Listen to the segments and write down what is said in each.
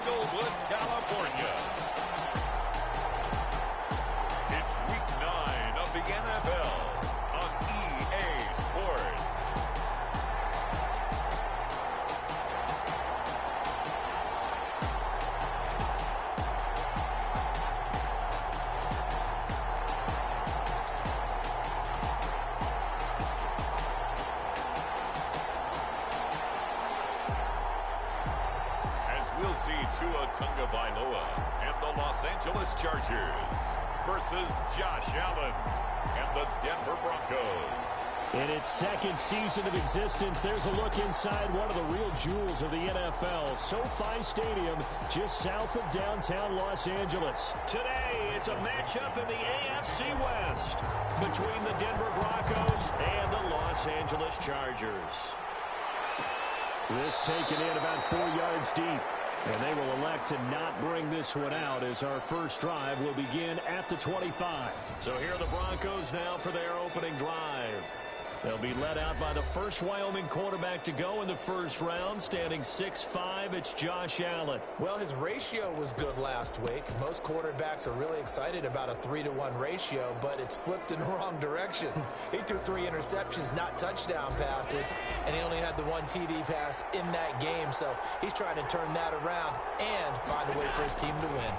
Inglewood, California. It's Week 9 of the NFL on EA Sports. We'll see Tua Tagovailoa and the Los Angeles Chargers versus Josh Allen and the Denver Broncos. In its second season of existence, there's a look inside one of the real jewels of the NFL, SoFi Stadium, just south of downtown Los Angeles. Today, it's a matchup in the AFC West between the Denver Broncos and the Los Angeles Chargers. This taken in about 4 yards deep. And they will elect to not bring this one out as our first drive will begin at the 25. So here are the Broncos now for their opening drive. They'll be led out by the first Wyoming quarterback to go in the first round, standing 6'5". It's Josh Allen. Well, his ratio was good last week. Most quarterbacks are really excited about a 3-to-1 ratio, but it's flipped in the wrong direction. He threw 3 interceptions, not touchdown passes, and he only had the 1 TD pass in that game. So he's trying to turn that around and find a way for his team to win.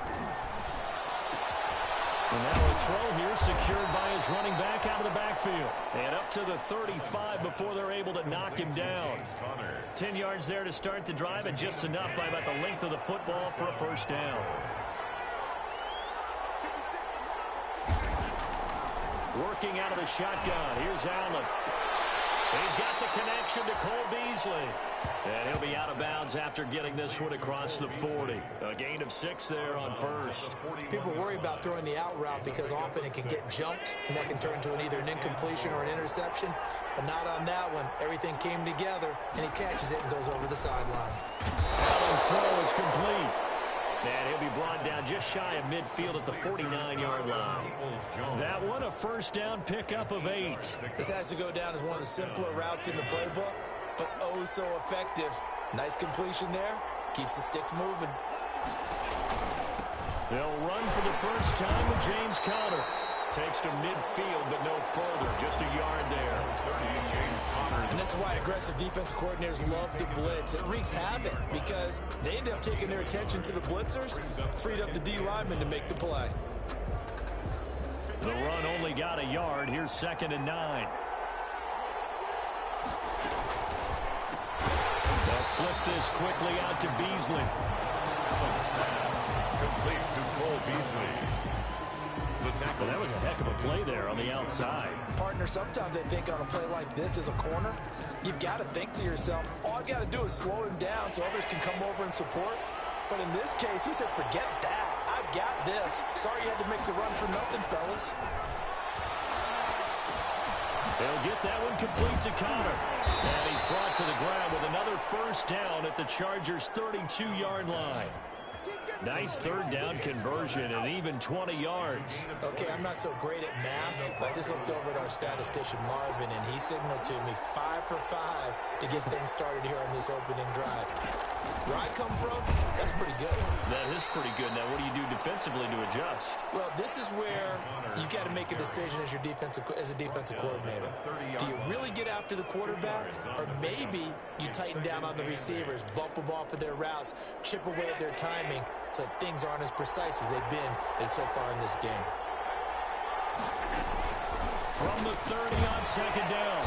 And now a throw here secured by his running back out of the backfield. And up to the 35 before they're able to knock him down. 10 yards there to start the drive, and just enough by about the length of the football for a first down. Working out of the shotgun. Here's Allen. He's got the connection to Cole Beasley. And he'll be out of bounds after getting this one across the 40. A gain of 6 there on first. People worry about throwing the out route because often it can get jumped, and that can turn into either an incompletion or an interception. But not on that one. Everything came together, and he catches it and goes over the sideline. Allen's throw is complete. And he'll be brought down just shy of midfield at the 49-yard line. That one, a first down pickup of 8. This has to go down as one of the simpler routes in the playbook, but oh so effective. Nice completion there. Keeps the sticks moving. They'll run for the first time with James Conner. Takes to midfield, but no further. Just a yard there. And this is why aggressive defensive coordinators love to blitz. It wreaks havoc because they end up taking their attention to the blitzers, freed up the D lineman to make the play. The run only got a yard. Here's 2nd and 9. They'll flip this quickly out to Beasley. Complete to Cole Beasley. Well, that was a heck of a play there on the outside. Partner, sometimes they think on a play like this as a corner, you've got to think to yourself, all you got to do is slow him down so others can come over and support. But in this case, he said, forget that. I've got this. Sorry you had to make the run for nothing, fellas. They'll get that one complete to Conner. And he's brought to the ground with another first down at the Chargers' 32-yard line. Nice third down conversion and even 20 yards. Okay, I'm not so great at math, but I just looked over at our statistician, Marvin, and he signaled to me 5 for 5 to get things started here on this opening drive. Where I come from, that's pretty good. That is pretty good. Now, what do you do defensively to adjust? Well, this is where you got to make a decision as a defensive coordinator. Do you really get after the quarterback, or maybe you tighten down on the receivers, bump them off of their routes, chip away at their timing, so things aren't as precise as they've been so far in this game. From the 30 on 2nd down,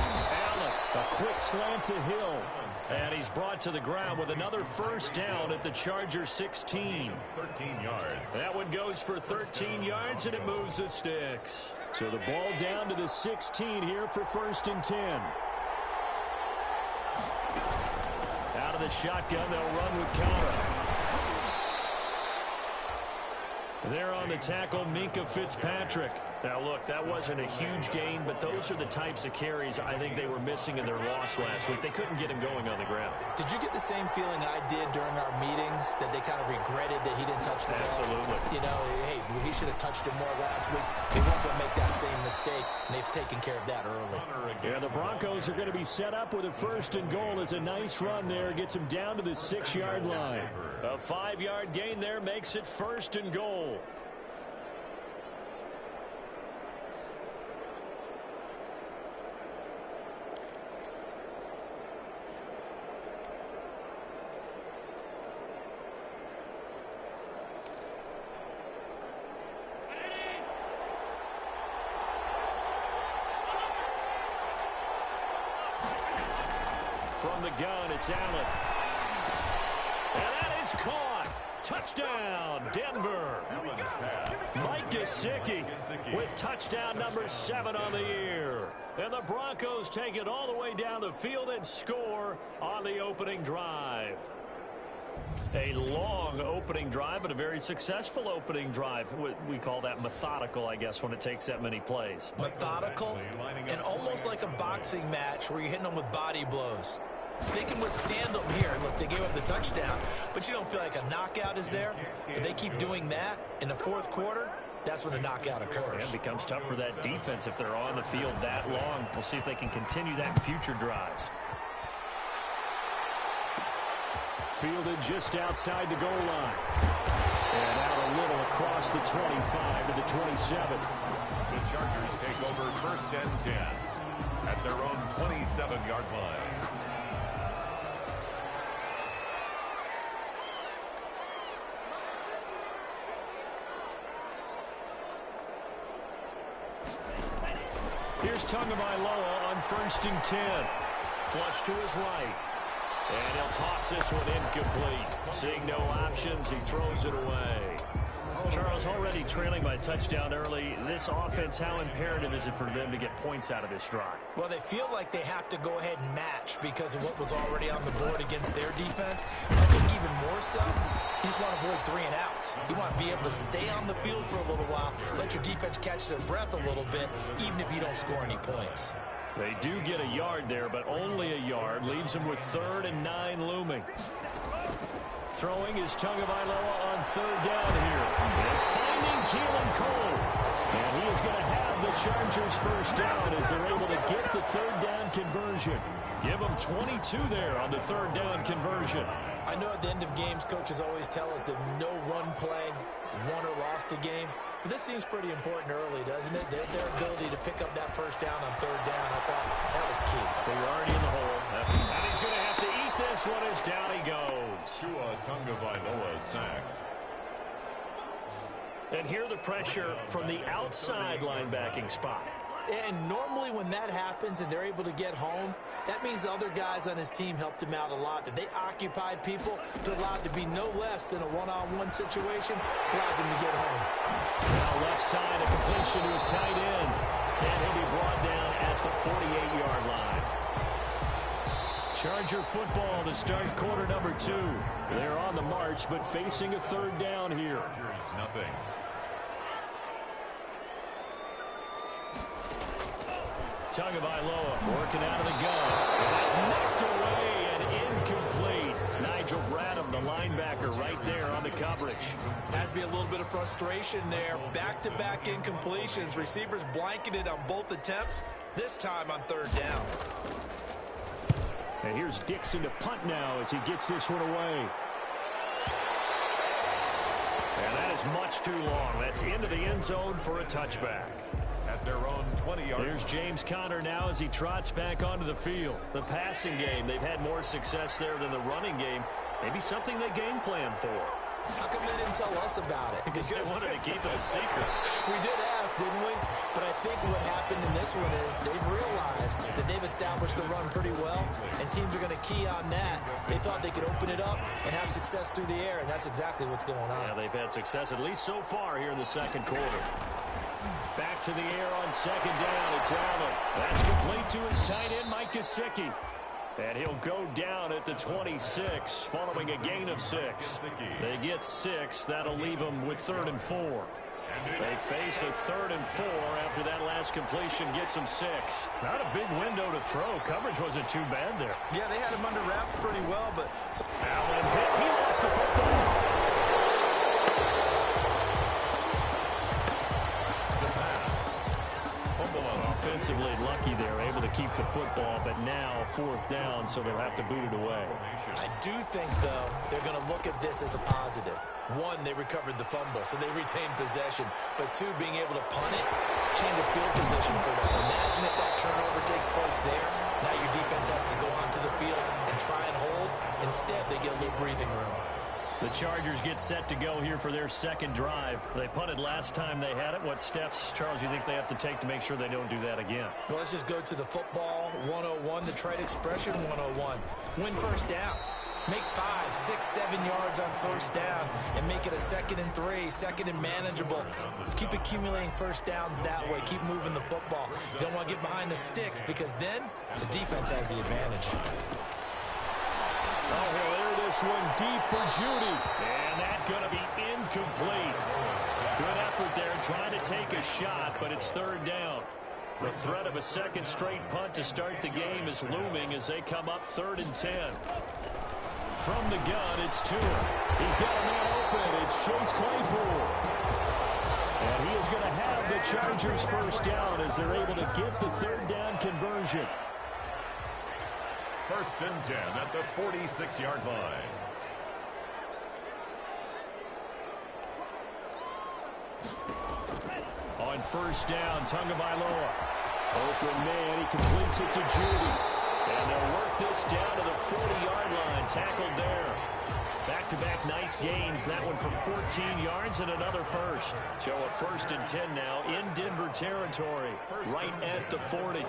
Allen, a quick slant to Hill. And he's brought to the ground with another first down at the Chargers' 16. 13 yards. That one goes for 13 yards, and it moves the sticks. So the ball down to the 16 here for 1st and 10. Out of the shotgun, they'll run with Conner. There on the tackle, Minkah Fitzpatrick. Now, look, that wasn't a huge gain, but those are the types of carries I think they were missing in their loss last week. They couldn't get him going on the ground. Did you get the same feeling I did during our meetings, that they kind of regretted that he didn't touch the ball? Absolutely. You know, hey, he should have touched it more last week. They weren't going to make that same mistake, and they've taken care of that early. Yeah, the Broncos are going to be set up with a 1st and goal. It's a nice run there. Gets him down to the 6-yard line. A 5-yard gain there makes it 1st and goal. From the gun, it's Allen. And that is caught. Touchdown, Denver. Mike Gesicki with touchdown number 7 on the year. And the Broncos take it all the way down the field and score on the opening drive. A long opening drive, but a very successful opening drive. We call that methodical, I guess, when it takes that many plays. Methodical and almost like a boxing match where you're hitting them with body blows. They can withstand them here. Look, they gave up the touchdown, but you don't feel like a knockout is there. But they keep doing that in the 4th quarter. That's when the knockout occurs. It becomes tough for that defense if they're on the field that long. We'll see if they can continue that in future drives. Fielded just outside the goal line. And out a little across the 25 to the 27. The Chargers take over 1st and 10 at their own 27-yard line. Here's Tagovailoa on 1st and 10. Flush to his right. And he'll toss this one incomplete. Seeing no options, he throws it away. Charles, already trailing by a touchdown early. This offense, how imperative is it for them to get points out of this drive? Well, they feel like they have to go ahead and match because of what was already on the board against their defense. I think even more so, you just want to avoid 3 and outs. You want to be able to stay on the field for a little while, let your defense catch their breath a little bit, even if you don't score any points. They do get a yard there, but only a yard. Leaves them with 3rd and 9 looming. Throwing is Tagovailoa on 3rd down here. And finding Keelan Cole. And he is going to have the Chargers 1st down as they're able to get the 3rd down conversion. Give them 22 there on the 3rd down conversion. I know at the end of games, coaches always tell us that no one play won or lost a game. But this seems pretty important early, doesn't it? Their ability to pick up that 1st down on 3rd down, I thought that was key. They were already in the hole. And he's going to have to eat this one as down he goes. Tagovailoa sacked. And here the pressure from the outside linebacking spot. And normally when that happens and they're able to get home, that means the other guys on his team helped him out a lot. That they occupied people to allow it to be no less than a one-on-one situation, allows him to get home. Now left side, a completion to his tight end. And he'll be brought down at the 48-yard line. Charger football to start quarter number 2. They're on the march, but facing a 3rd down here. Chargers nothing. Tagovailoa working out of the gun. And that's knocked away and incomplete. Nigel Bradham, the linebacker, right there on the coverage. Has to be a little bit of frustration there. Back-to-back incompletions. Receivers blanketed on both attempts, this time on 3rd down. And here's Dixon to punt now as he gets this one away. And that is much too long. That's into the end zone for a touchback. At their own 20-yard. Here's James Conner now as he trots back onto the field. The passing game, they've had more success there than the running game. Maybe something they game plan for. How come they didn't tell us about it? Because they wanted to keep it a secret. We did ask, didn't we? But I think what happened in this one is they've realized that they've established the run pretty well, and teams are going to key on that. They thought they could open it up and have success through the air, and that's exactly what's going on. Yeah, they've had success, at least so far, here in the 2nd quarter. Back to the air on 2nd down. It's Allen. That's complete to his tight end, Mike Gesicki. And he'll go down at the 26, following a gain of 6. They get 6. That'll leave them with 3rd and 4. They face a 3rd and 4 after that last completion gets them 6. Not a big window to throw. Coverage wasn't too bad there. Yeah, they had him under wraps pretty well, but Allen hit. He lost the football. defensively lucky there, able to keep the football, but now 4th down, so they'll have to boot it away. I do think, though, they're going to look at this as a positive. 1, they recovered the fumble, so they retained possession. But 2, being able to punt it, changes field position for them. Imagine if that turnover takes place there. Now your defense has to go onto the field and try and hold. Instead, they get a little breathing room. The Chargers get set to go here for their 2nd drive. They punted last time they had it. What steps, Charles, you think they have to take to make sure they don't do that again? Well, let's just go to the football 101, the trade expression 101. Win first down. Make 5, 6, 7 yards on first down and make it a 2nd and 3, 2nd and manageable. Keep accumulating first downs that way. Keep moving the football. You don't want to get behind the sticks because then the defense has the advantage. Oh, he'll air this one deep for Judy. And that's going to be incomplete. Good effort there trying to take a shot, but it's 3rd down. The threat of a 2nd straight punt to start the game is looming as they come up 3rd and 10. From the gun, it's Tua. He's got a man open. It's Chase Claypool. And he is going to have the Chargers first down as they're able to get the 3rd down conversion. 1st and 10 at the 46-yard line. On first down, Tagovailoa. Open man, he completes it to Judy. And they'll work this down to the 40-yard line. Tackled there. Back-to-back nice gains. That one for 14 yards and another first. So a 1st and 10 now in Denver territory. Right at the 40.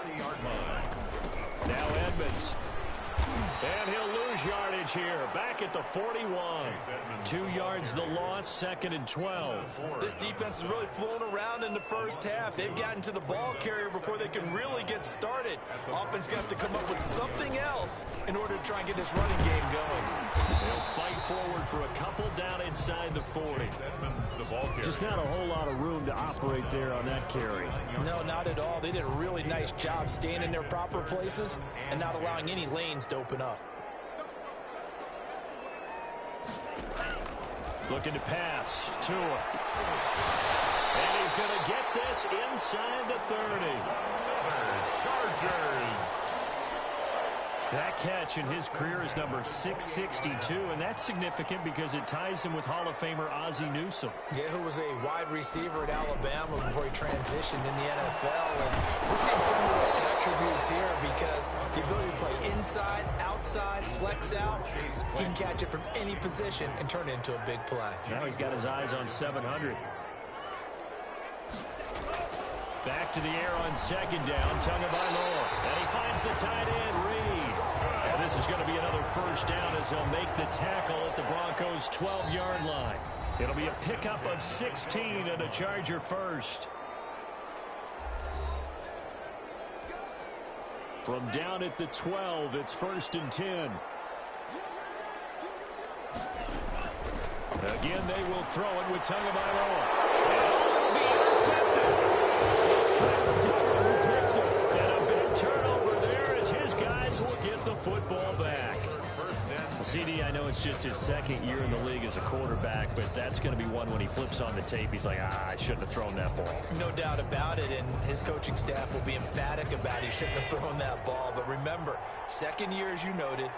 Now Edmonds. And he'll lose yardage here. Back at the 41. 2 yards the loss, 2nd and 12. This defense is really flown around in the first half. They've gotten to the ball carrier before they can really get started. Offense got to come up with something else in order to try and get this running game going. They'll fight forward for a couple down inside the 40. Just not a whole lot of room to operate there on that carry. No, not at all. They did a really nice job staying in their proper places and not allowing any lanes to open up. Looking to pass. Tua. And he's going to get this inside the 30. Chargers. That catch in his career is number 662, and that's significant because it ties him with Hall of Famer Ozzie Newsome. Yeah, who was a wide receiver at Alabama before he transitioned in the NFL. And we're seeing similar attributes here because the ability to play inside, outside, flex out, he can catch it from any position and turn it into a big play. Now he's got his eyes on 700. Back to the air on 2nd down, Tagovailoa. And he finds the tight end, Reed. And this is going to be another first down as they'll make the tackle at the Broncos' 12-yard line. It'll be a pickup of 16 and a Charger first. From down at the 12, it's 1st and 10. Again, they will throw it with Tagovailoa. And it'll be intercepted. It's Kyle Duggar who picks it. And a big turnover there as his guys will get the football back. CD, I know it's just his 2nd year in the league as a quarterback, but that's going to be one when he flips on the tape. He's like, I shouldn't have thrown that ball. No doubt about it, and his coaching staff will be emphatic about he shouldn't have thrown that ball. But remember, 2nd year, as you noted,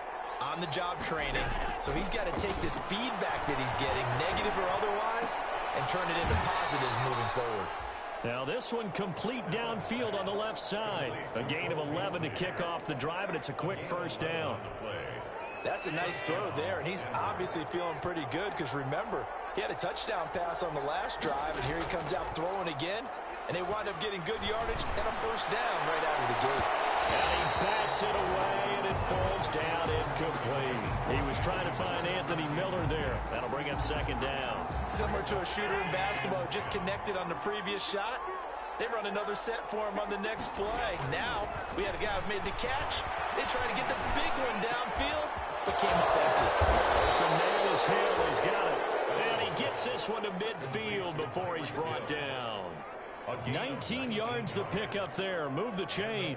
on-the-job training. So he's got to take this feedback that he's getting, negative or otherwise, and turn it into positives moving forward. Now this one complete downfield on the left side. A gain of 11 to kick off the drive, and it's a quick first down. That's a nice throw there, and he's obviously feeling pretty good because, remember, he had a touchdown pass on the last drive, and here he comes out throwing again, and they wind up getting good yardage and a first down right out of the gate. And he bats it away, and it falls down incomplete. He was trying to find Anthony Miller there. That'll bring up 2nd down. Similar to a shooter in basketball, just connected on the previous shot. They run another set for him on the next play. Now, we had a guy who made the catch. They tried to get the big one downfield, but came up empty. The man is hit. He's got it. And he gets this one to midfield before he's brought down. 19 yards the pickup there. Move the chain.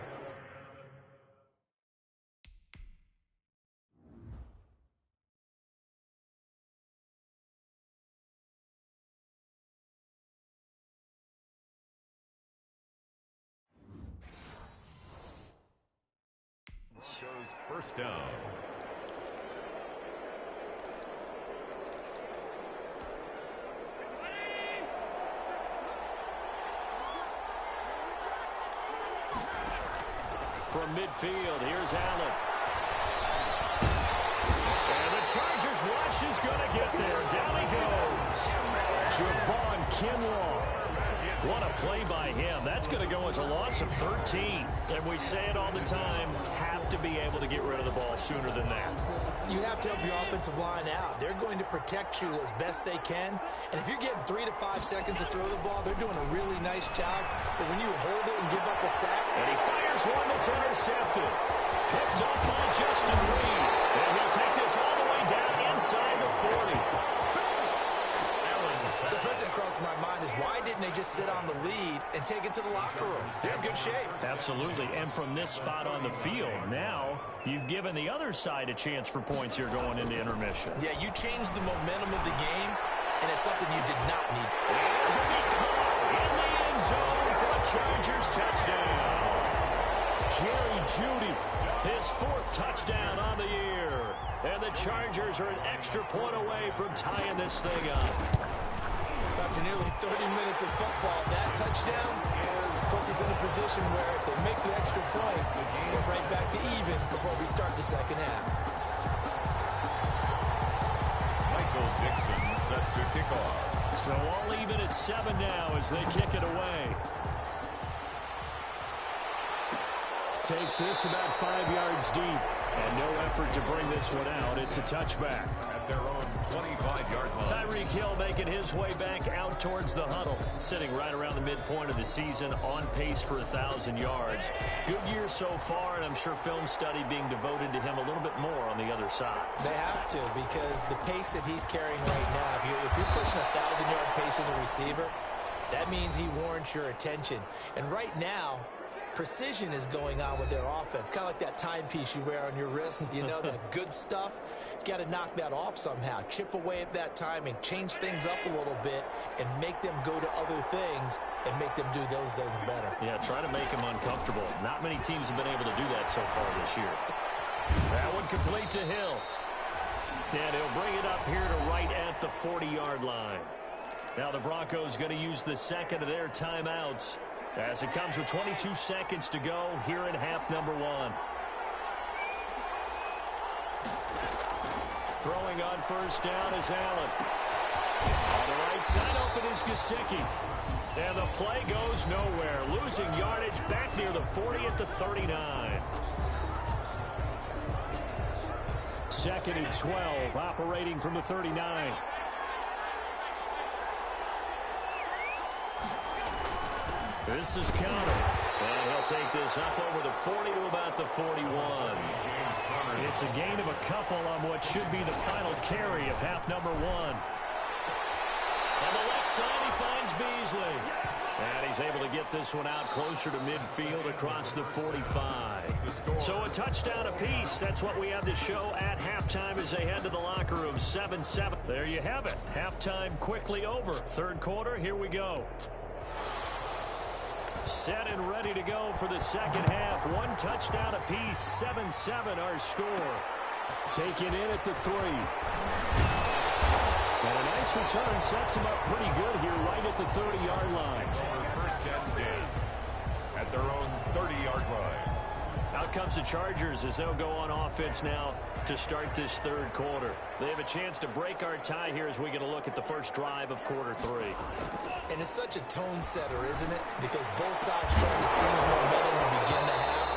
Shows first down. From midfield, here's Allen. And the Chargers rush is going to get there. Down he goes. Javon Kinlaw. What a play by him. That's going to go as a loss of 13. And we say it all the time, have to be able to get rid of the ball sooner than that. You have to help your offensive line out. They're going to protect you as best they can. And if you're getting 3 to 5 seconds to throw the ball, they're doing a really nice job. But when you hold it and give up a sack. And he fires one that's intercepted. Picked up by Justin Reed. And he'll take this all the way down inside the 40. So the first thing that crossed my mind is why didn't they just sit on the lead and take it to the locker room? They're in good shape. Absolutely. And from this spot on the field, now you've given the other side a chance for points here going into intermission. Yeah, you changed the momentum of the game, and it's something you did not need. As he caught in the end zone for a Chargers touchdown. Jerry Jeudy, his 4th touchdown on the year. And the Chargers are an extra point away from tying this thing up. After nearly 30 minutes of football, that touchdown puts us in a position where if they make the extra point, we're right back to even before we start the second half. Michael Dixon set to kick off. So all even at 7 now as they kick it away. Takes this about 5 yards deep. And no effort to bring this one out. It's a touchback. At their own 25-yard line. Tyreek Hill making his way back out towards the huddle. Sitting right around the midpoint of the season, on pace for 1,000 yards. Good year so far, and I'm sure film study being devoted to him a little bit more on the other side. They have to, because the pace that he's carrying right now, if you're pushing a 1,000-yard pace as a receiver, that means he warrants your attention. And right now, precision is going on with their offense. Kind of like that timepiece you wear on your wrist. You know, that good stuff. You got to knock that off somehow. Chip away at that timing. Change things up a little bit and make them go to other things and make them do those things better. Yeah, try to make them uncomfortable. Not many teams have been able to do that so far this year. That one complete to Hill. And he'll bring it up here to right at the 40-yard line. Now the Broncos going to use the second of their timeouts, as it comes with 22 seconds to go here in half number 1. Throwing on first down is Allen. On the right side open is Gesicki. And the play goes nowhere. Losing yardage back near the 40 at the 39. 2nd and 12, operating from the 39. This is counter. And he'll take this up over the 40 to about the 41. It's a gain of a couple on what should be the final carry of half number 1. On the left side, he finds Beasley. And he's able to get this one out closer to midfield across the 45. So a touchdown apiece. That's what we have to show at halftime as they head to the locker room. 7-7. There you have it. Halftime quickly over. Third quarter, here we go. Set and ready to go for the second half. One touchdown apiece. 7-7 our score. Taken in at the 3. And a nice return sets him up pretty good here right at the 30-yard line. First and 10 at their own 30-yard line. Out comes the Chargers as they'll go on offense now to start this third quarter. They have a chance to break our tie here as we get a look at the first drive of quarter 3. And it's such a tone setter, isn't it? Because both sides trying to seize momentum to begin the half.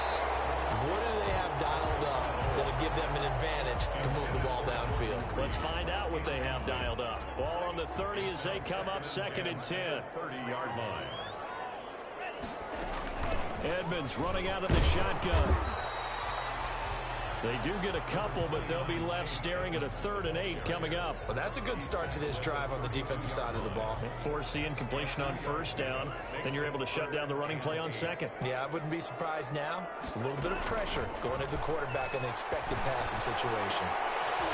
What do they have dialed up that'll give them an advantage to move the ball downfield? Let's find out what they have dialed up. Ball on the 30 as they come up 2nd and 10. 30-yard line. Edmonds running out of the shotgun. They do get a couple, but they'll be left staring at a 3rd and 8 coming up. Well, that's a good start to this drive on the defensive side of the ball. Force the incompletion on first down, then you're able to shut down the running play on second. Yeah, I wouldn't be surprised now. A little bit of pressure going at the quarterback in an expected passing situation.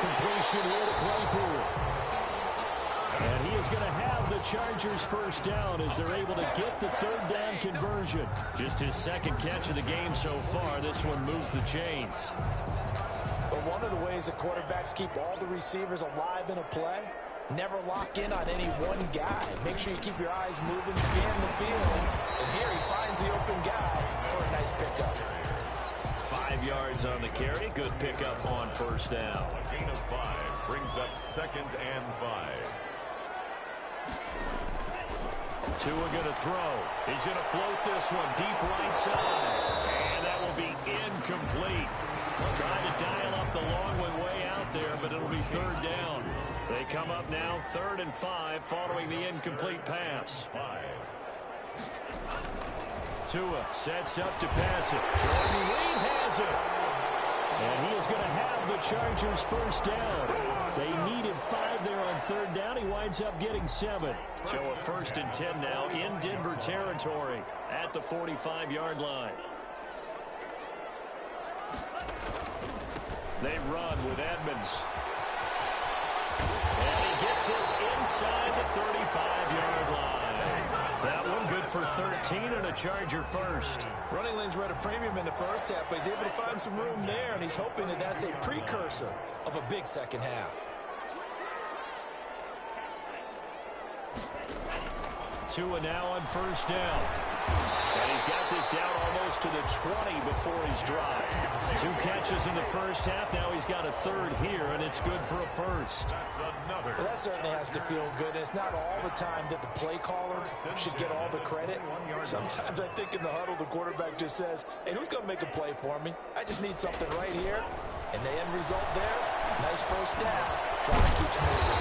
Completion here to Claypool. And he is going to have the Chargers first down as they're able to get the third down conversion. Just his second catch of the game so far. This one moves the chains. But one of the ways that quarterbacks keep all the receivers alive in a play, never lock in on any one guy. Make sure you keep your eyes moving, scan the field. And here he finds the open guy for a nice pickup. 5 yards on the carry. Good pickup on first down. A gain of 5 brings up 2nd and 5. Tua going to throw. He's going to float this one deep right side. And that will be incomplete. Trying to dial up the long one way out there, but it'll be third down. They come up now 3rd and 5 following the incomplete pass. Tua sets up to pass it. Jordan Reed has it. And he is going to have the Chargers first down. They needed 5 there on third down. He winds up getting 7. So a 1st and 10 now in Denver territory at the 45-yard line. They run with Edmonds. And he gets this inside the 35-yard line. That one good for 13 and a Charger first. Running lanes were at a premium in the first half, but he's able to find some room there, and he's hoping that that's a precursor of a big second half. Tua now on first down. And he's got this down almost to the 20 before he's dropped. 2 catches in the first half. Now he's got a third here, and it's good for a first. Well, that certainly has to feel good. And it's not all the time that the play caller should get all the credit. Sometimes I think in the huddle, the quarterback just says, hey, who's going to make a play for me? I just need something right here. And the end result there, nice first down. Drive keeps moving.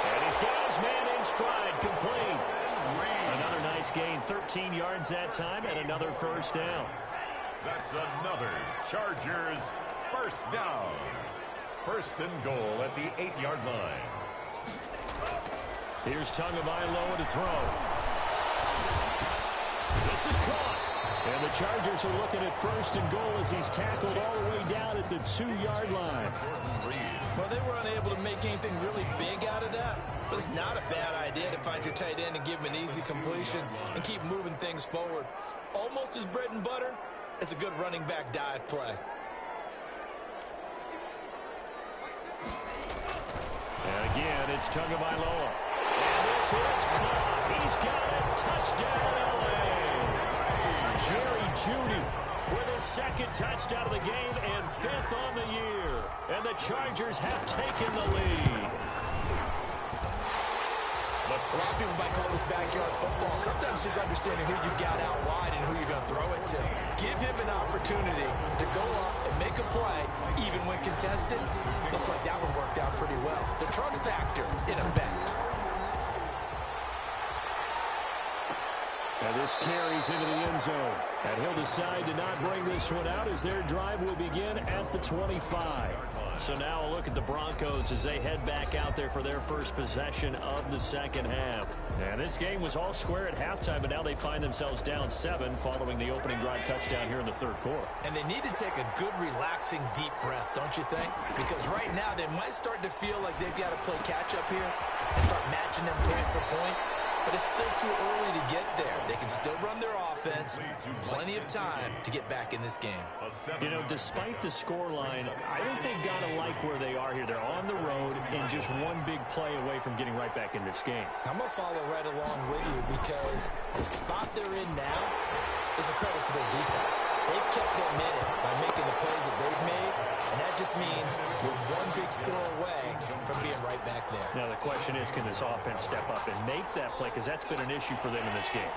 And he's got his man in stride, complete. Another nice gain, 13 yards that time, and another first down. That's another Chargers first down. 1st and goal at the 8-yard line. Here's Tagovailoa to throw. This is caught. And the Chargers are looking at 1st and goal as he's tackled all the way down at the 2-yard line. Well, they were unable to make anything really big out of that. But it's not a bad idea to find your tight end and give him an easy completion and keep moving things forward. Almost as bread and butter as a good running back dive play. And again, it's Tagovailoa. And this is caught. He's got it. Touchdown, L.A. Jerry Jeudy with his 2nd touchdown of the game and 5th on the year. And the Chargers have taken the lead. A lot of people might call this backyard football. Sometimes just understanding who you got out wide and who you're going to throw it to. Give him an opportunity to go up and make a play, even when contested. Looks like that one worked out pretty well. The trust factor in effect. And this carries into the end zone. And he'll decide to not bring this one out as their drive will begin at the 25. So now a look at the Broncos as they head back out there for their first possession of the second half. And this game was all square at halftime, but now they find themselves down 7 following the opening drive touchdown here in the third quarter. And they need to take a good, relaxing, deep breath, don't you think? Because right now they might start to feel like they've got to play catch-up here and start matching them point for point. But it's still too early to get there. They can still run their offense. Plenty of time to get back in this game. You know, despite the scoreline, I think they've got to like where they are here. They're on the road and just one big play away from getting right back in this game. I'm going to follow right along with you because the spot they're in now is a credit to their defense. They've kept them in it by making the plays that they've made, and that just means you're one big score away from being right back there. Now the question is, can this offense step up and make that play? Because that's been an issue for them in this game.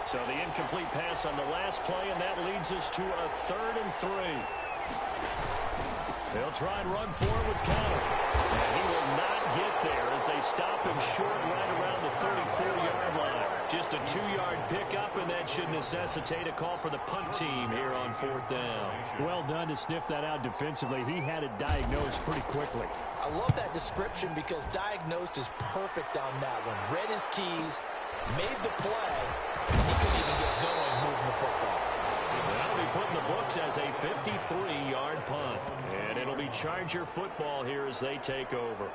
So the incomplete pass on the last play, and that leads us to a 3rd and 3. They'll try and run forward with Connor. And he will not get there as they stop him short right around the 34-yard line. Just a 2-yard pickup, and that should necessitate a call for the punt team here on 4th down. Well done to sniff that out defensively. He had it diagnosed pretty quickly. I love that description because diagnosed is perfect on that one. Read his keys, made the play, and he couldn't even get going moving the football. That'll be put in the books as a 53-yard punt. And it'll be Charger football here as they take over.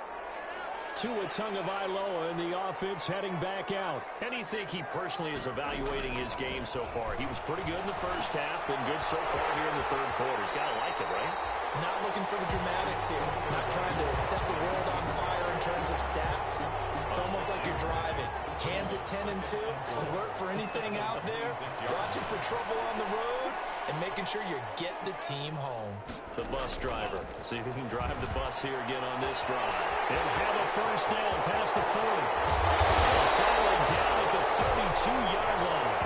Tua Tagovailoa and the offense heading back out. And you think he personally is evaluating his game so far? He was pretty good in the first half, been good so far here in the third quarter. He's got to like it, right? Not looking for the dramatics here. Not trying to set the world on fire in terms of stats. It's almost like you're driving. Hands at 10 and 2. Alert for anything out there. Watching for trouble on the road. And making sure you get the team home. The bus driver. See if he can drive the bus here again on this drive. And have a first down past the 40. And finally down at the 32-yard line.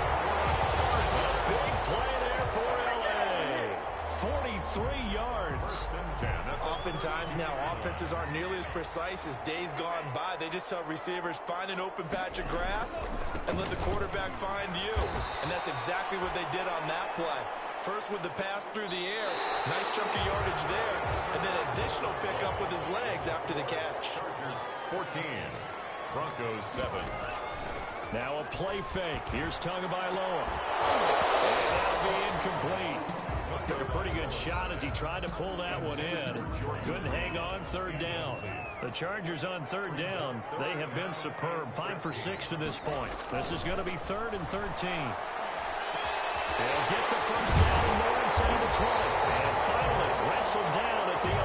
A big play there for L.A. 43 yards. Oftentimes now, offenses aren't nearly as precise as days gone by. They just tell receivers, find an open patch of grass and let the quarterback find you. And that's exactly what they did on that play. First with the pass through the air. Nice chunk of yardage there. And then additional pickup with his legs after the catch. Chargers 14, Broncos 7. Now a play fake. Here's Tagovailoa. And that'll be incomplete. Took a pretty good shot as he tried to pull that one in. Couldn't hang on third down. The Chargers on third down, they have been superb. 5 for 6 to this point. This is going to be 3rd and 13. They'll get the first down more inside the 20. And finally wrestled down at the 11.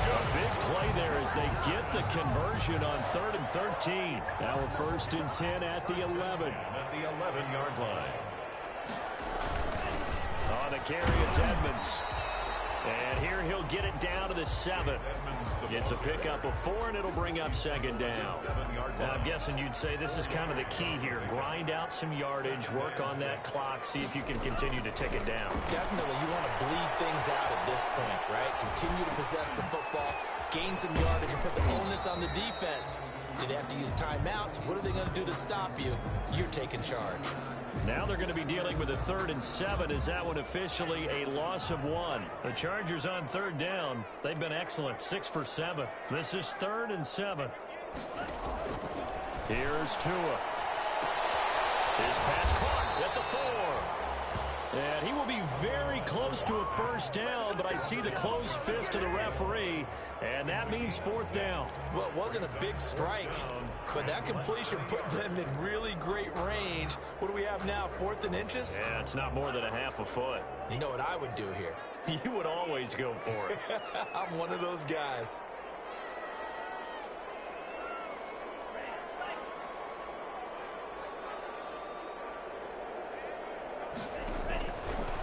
A big play there as they get the conversion on 3rd and 13. Now a 1st and 10 at the 11. At the 11-yard line. On the carry, it's Edmonds. And here he'll get it down to the 7. It's a pickup of 4, and it'll bring up 2nd down. Now, I'm guessing you'd say this is kind of the key here. Grind out some yardage, work on that clock, see if you can continue to tick it down. Definitely, you want to bleed things out at this point, right? Continue to possess the football, gain some yardage, and put the onus on the defense. Do they have to use timeouts? What are they going to do to stop you? You're taking charge. Now they're going to be dealing with a 3rd and 7. Is that one officially a loss of 1? The Chargers on 3rd down. They've been excellent. 6 for 7. This is 3rd and 7. Here's Tua. His pass caught at the 4. And he will be very close to a first down, but I see the closed fist of the referee, and that means 4th down. Well, it wasn't a big strike, but that completion put them in really great range. What do we have now, 4th and inches? Yeah, it's not more than a half a foot. You know what I would do here? You would always go for it. I'm one of those guys.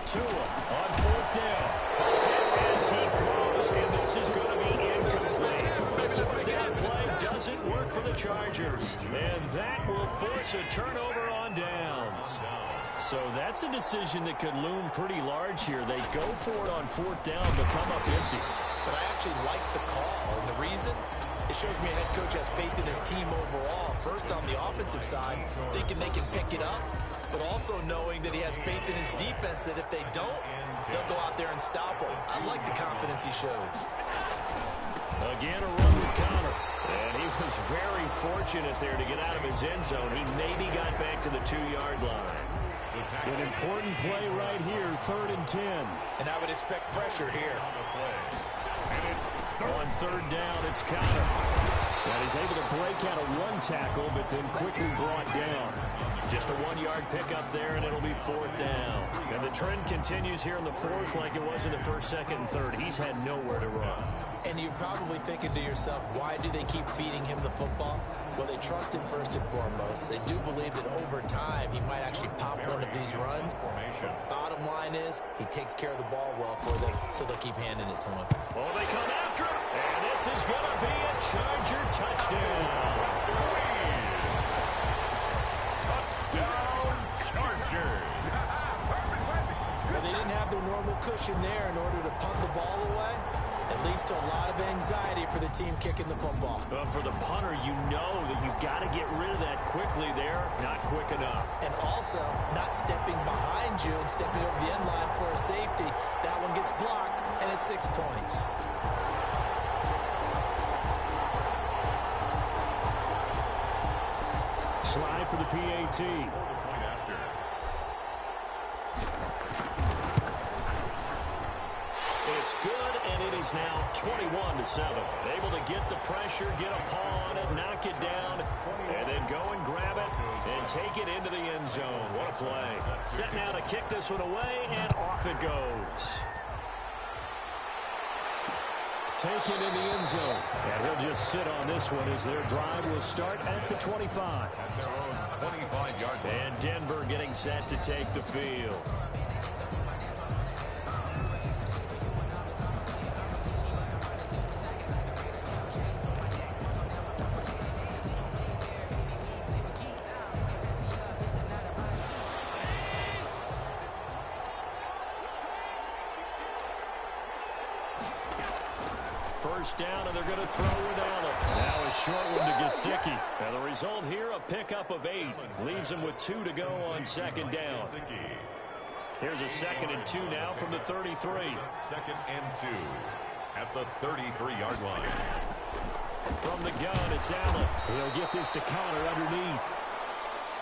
Tua on 4th down. As he throws, and this is going to be incomplete. The 4th down play doesn't work for the Chargers. And that will force a turnover on downs. So that's a decision that could loom pretty large here. They go for it on 4th down, but come up empty. But I actually like the call, and the reason? It shows me a head coach has faith in his team overall. First on the offensive side, thinking they can pick it up, but also knowing that he has faith in his defense that if they don't, they'll go out there and stop him. I like the confidence he showed. Again, a run with Connor. And he was very fortunate there to get out of his end zone. He maybe got back to the 2-yard line. An important play right here, 3rd and 10. And I would expect pressure here. On 3rd down, it's Connor. And he's able to break out a run tackle, but then quickly brought down. Just a 1-yard pickup there, and it'll be 4th down. And the trend continues here in the 4th like it was in the 1st, 2nd, and 3rd. He's had nowhere to run. And you're probably thinking to yourself, why do they keep feeding him the football? Well, they trust him first and foremost. They do believe that over time he might actually pop one of these runs. Bottom line is he takes care of the ball well for them, so they'll keep handing it to him. Oh, they come after him. And this is going to be a Charger touchdown. Touchdown, Chargers. Well, they didn't have their normal cushion there in order to punt the ball away. It leads to a lot of anxiety for the team kicking the football. Well, for the punter, you know that you've got to get rid of that quickly there. Not quick enough. And also, not stepping behind you and stepping over the end line for a safety. That one gets blocked, and it's 6 points. Slide for the PAT. It's looks good, and it is now 21-7. Able to get the pressure, get a paw on it, knock it down, and then go and grab it and take it into the end zone. What a play. Set now to kick this one away, and off it goes. Taken in the end zone. And he'll just sit on this one as their drive will start at the 25. At their own 25-yard line. And Denver getting set to take the field. First down, and they're going to throw with Allen. Now a short one to Gesicki. And the result here, a pickup of 8. Leaves him with 2 to go on second down. Here's a 2nd and 2 now from the 33. 2nd and 2 at the 33-yard line. From the gun, it's Allen. He'll get this to Connor underneath.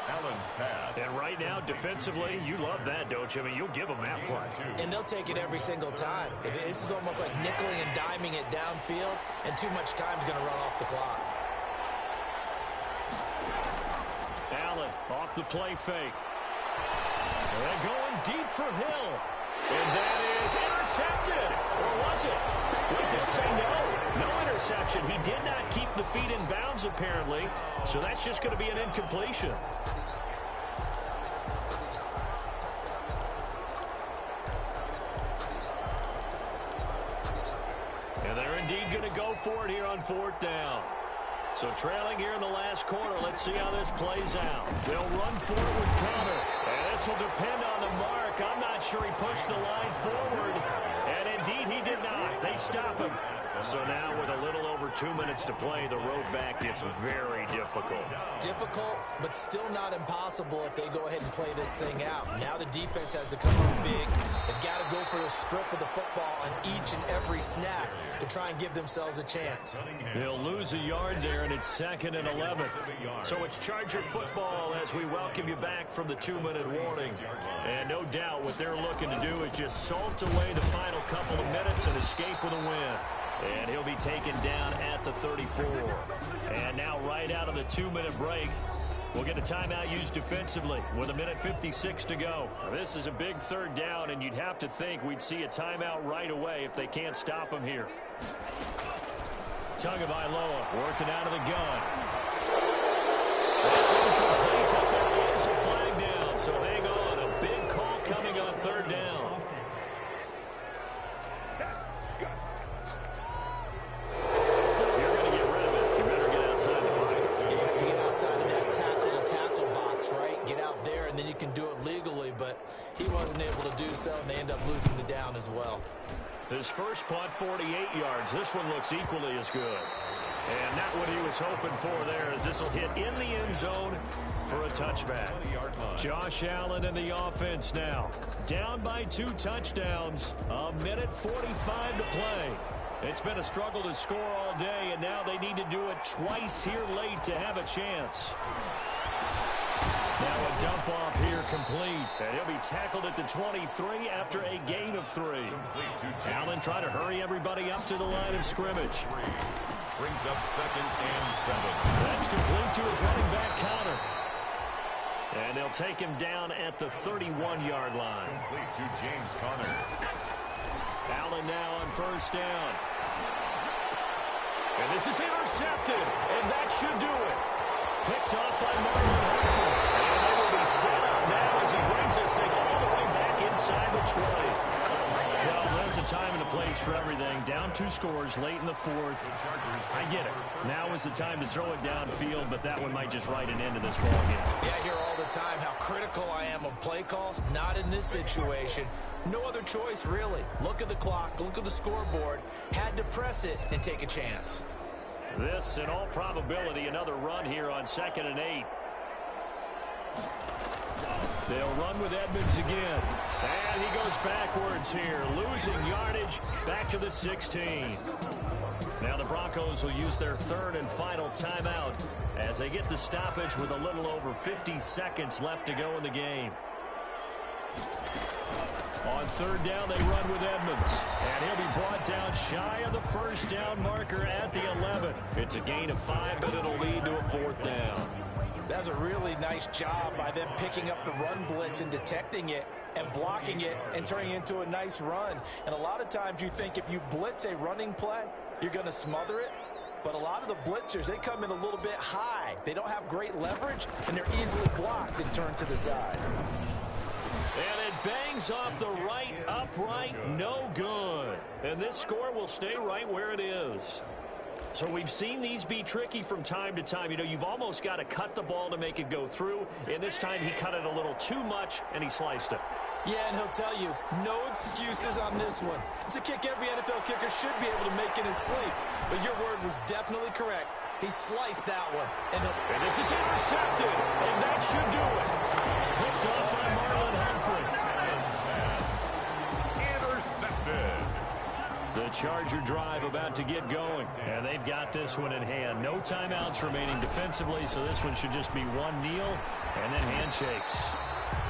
Allen's pass. And right now, defensively, you love that, don't you? I mean, you'll give them that play. And they'll take it every single time. This is almost like nickeling and diming it downfield, and too much time's going to run off the clock. Allen off the play fake. And they're going deep for Hill. And that is intercepted. Or was it? We did say no. No interception. He did not keep the feet in bounds, apparently. So that's just going to be an incompletion. And they're indeed going to go for it here on 4th down. So trailing here in the last quarter, let's see how this plays out. They'll run for it with Connor. And this will depend on the mark. I'm not sure he pushed the line forward. And indeed he did not. They stop him. So now with a little over 2 minutes to play, the road back gets very difficult. Difficult, but still not impossible if they go ahead and play this thing out. Now the defense has to come up big. They've got to go for the strip of the football on each and every snap to try and give themselves a chance. They'll lose a yard there, and it's 2nd and 11. So it's Charger football as we welcome you back from the 2-minute warning. And no doubt what they're looking to do is just salt away the final couple of minutes and escape with a win. And he'll be taken down at the 34. And now right out of the 2-minute break, we'll get a timeout used defensively with 1:56 to go. Now, this is a big 3rd down, and you'd have to think we'd see a timeout right away if they can't stop him here. Tagovailoa working out of the gun. That's incomplete, but there is a flag down, so hang on. A big call coming on 3rd down. You can do it legally, but he wasn't able to do so, and they end up losing the down as well. His first punt, 48 yards. This one looks equally as good. And not what he was hoping for there, as this will hit in the end zone for a touchback. Josh Allen in the offense now. Down by 2 touchdowns. 1:45 to play. It's been a struggle to score all day, and now they need to do it twice here late to have a chance. Now a dump off here complete. And he'll be tackled at the 23 after a gain of 3. Allen trying to hurry everybody up to the line of scrimmage. Brings up 2nd and 7. That's complete to his running back, Connor. And they'll take him down at the 31-yard line. Complete to James Conner. Allen now on 1st down. And this is intercepted. And that should do it. Picked off by Marlon Humphrey. And they will be set up now as he brings this thing all the way back inside the 20. Well, there's a time and a place for everything. Down 2 scores late in the 4th. I get it. Now is the time to throw it downfield, but that one might just write an end to this ball game. Yeah, I hear all the time how critical I am of play calls. Not in this situation. No other choice, really. Look at the clock. Look at the scoreboard. Had to press it and take a chance. This, in all probability, another run here on 2nd and 8. They'll run with Edmonds again. And he goes backwards here, losing yardage back to the 16. Now the Broncos will use their 3rd and final timeout as they get the stoppage with a little over 50 seconds left to go in the game. On third down, they run with Edmonds. And he'll be brought down shy of the first down marker at the 11. It's a gain of 5, but it'll lead to a fourth down. That's a really nice job by them picking up the run blitz and detecting it and blocking it and turning it into a nice run. And a lot of times you think if you blitz a running play, you're going to smother it. But a lot of the blitzers, they come in a little bit high. They don't have great leverage, and they're easily blocked and turned to the side. And it bangs off the right upright, no good. And this score will stay right where it is. So we've seen these be tricky from time to time. You know, you've almost got to cut the ball to make it go through. And this time he cut it a little too much, and he sliced it. Yeah, and he'll tell you, no excuses on this one. It's a kick every NFL kicker should be able to make in his sleep. But your word was definitely correct. He sliced that one. And this is intercepted, and that should do it. Picked up by Marlon Humphrey. Intercepted. The Charger drive about to get going, and they've got this one in hand. No timeouts remaining defensively, so this one should just be one kneel and then handshakes.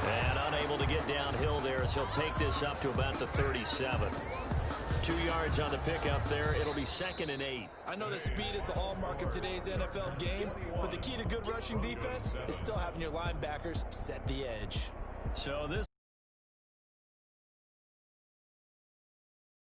And unable to get downhill there as he'll take this up to about the 37. 2 yards on the pickup there. It'll be 2nd and 8. I know that speed is the hallmark of today's NFL game, but the key to good rushing defense is still having your linebackers set the edge. So this